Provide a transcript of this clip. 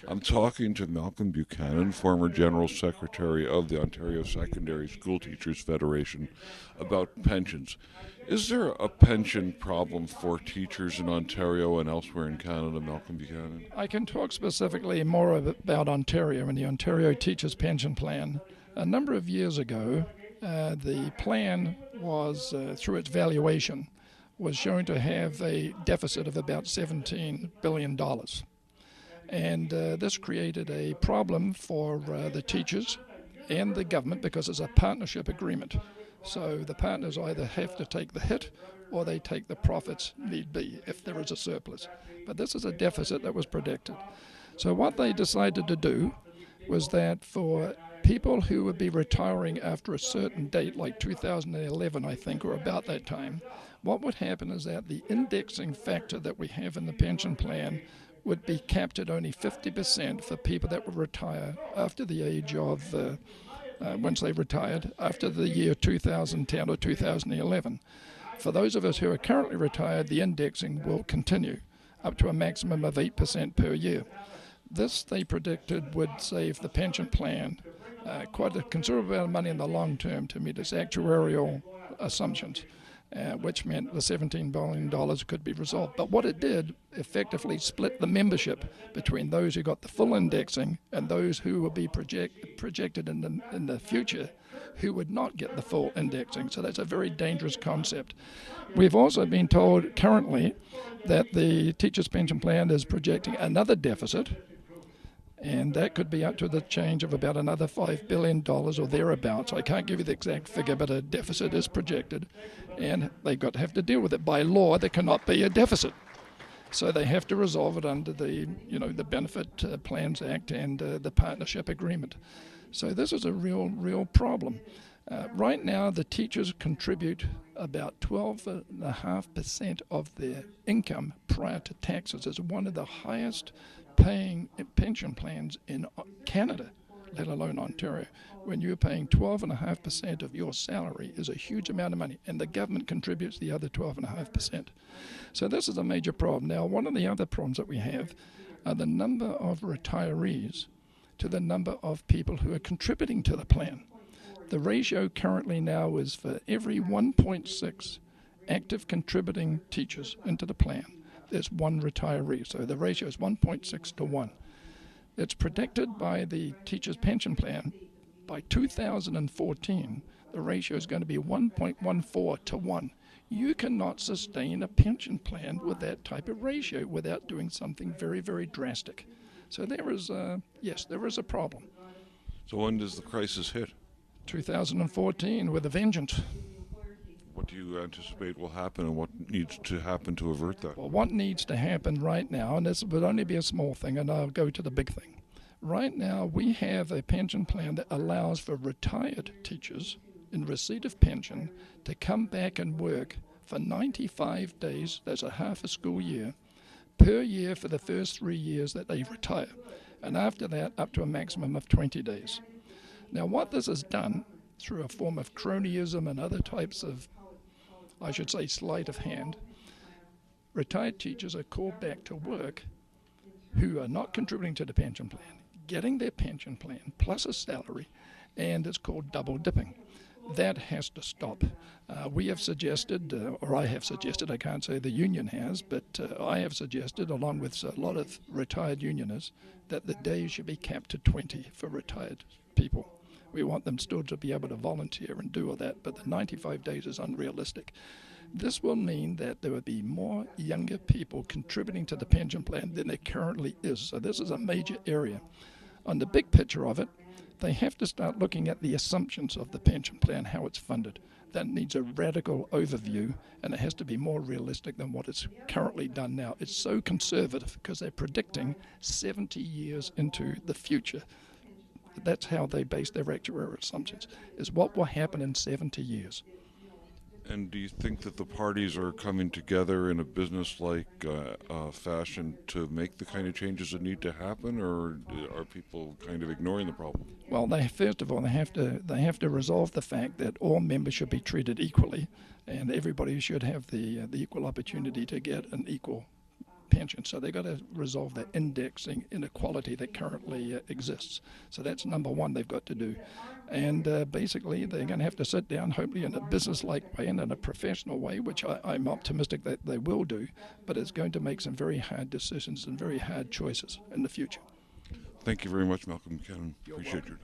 I'm talking to Malcolm Buchanan, former General Secretary of the Ontario Secondary School Teachers Federation, about pensions. Is there a pension problem for teachers in Ontario and elsewhere in Canada, Malcolm Buchanan? I can talk specifically more about Ontario and the Ontario Teachers Pension Plan. A number of years ago, the plan was, through its valuation, was shown to have a deficit of about $17 billion. And this created a problem for the teachers and the government because it's a partnership agreement. So the partners either have to take the hit or they take the profits need be if there is a surplus. But this is a deficit that was predicted. So what they decided to do was that for people who would be retiring after a certain date, like 2011, I think, or about that time, what would happen is that the indexing factor that we have in the pension plan would be capped at only 50% for people that would retire after the age of, once they retired, after the year 2010 or 2011. For those of us who are currently retired, the indexing will continue up to a maximum of 8% per year. This, they predicted, would save the pension plan quite a considerable amount of money in the long term to meet its actuarial assumptions. Which meant the $17 billion could be resolved. But what it did effectively split the membership between those who got the full indexing and those who will be projected in the future who would not get the full indexing. So that's a very dangerous concept. We've also been told currently that the teachers' pension plan is projecting another deficit, and that could be up to the change of about another $5 billion or thereabouts. I can't give you the exact figure, but a deficit is projected, and they've got to have to deal with it. By law, there cannot be a deficit. So they have to resolve it under the Benefit Plans Act and the partnership agreement. So this is a real problem. Right now, the teachers contribute about 12.5% of their income prior to taxes. It's one of the highest paying pension plans in Canada, let alone Ontario. When you're paying 12.5% of your salary is a huge amount of money, and the government contributes the other 12.5%. So this is a major problem. Now, one of the other problems that we have are the number of retirees to the number of people who are contributing to the plan. The ratio currently now is for every 1.6 active contributing teachers into the plan, there's one retiree. So the ratio is 1.6 to 1. It's predicted by the teachers' pension plan by 2014, the ratio is going to be 1.14 to 1. You cannot sustain a pension plan with that type of ratio without doing something very drastic. So there is a problem. So when does the crisis hit? 2014 with a vengeance. What do you anticipate will happen, and what needs to happen to avert that? Well, what needs to happen right now, and this would only be a small thing, and I'll go to the big thing. Right now, we have a pension plan that allows for retired teachers in receipt of pension to come back and work for 95 days, that's a half a school year, per year for the first 3 years that they retire. And after that, up to a maximum of 20 days. Now, what this has done, through a form of cronyism and other types of, I should say, sleight of hand, retired teachers are called back to work who are not contributing to the pension plan, getting their pension plan plus a salary, and it's called double dipping. That has to stop. We have suggested, or I have suggested, I can't say the union has, but I have suggested, along with a lot of retired unionists, that the days should be capped to 20 for retired people. We want them still to be able to volunteer and do all that, but the 95 days is unrealistic. This will mean that there will be more younger people contributing to the pension plan than there currently is. So this is a major area. On the big picture of it, they have to start looking at the assumptions of the pension plan, how it's funded. That needs a radical overview, and it has to be more realistic than what is currently done now. It's so conservative because they're predicting 70 years into the future. That's how they base their actuarial assumptions, is what will happen in 70 years. And do you think that the parties are coming together in a business-like fashion to make the kind of changes that need to happen, or are people kind of ignoring the problem? Well, first of all, they have to resolve the fact that all members should be treated equally, and everybody should have the equal opportunity to get an equal pension. So they've got to resolve that indexing inequality that currently exists. So that's number one they've got to do. And basically they're going to have to sit down, hopefully in a business-like way and in a professional way, which I'm optimistic that they will do, but it's going to make some very hard decisions and very hard choices in the future. Thank you very much, Malcolm Buchanan. Appreciate your time.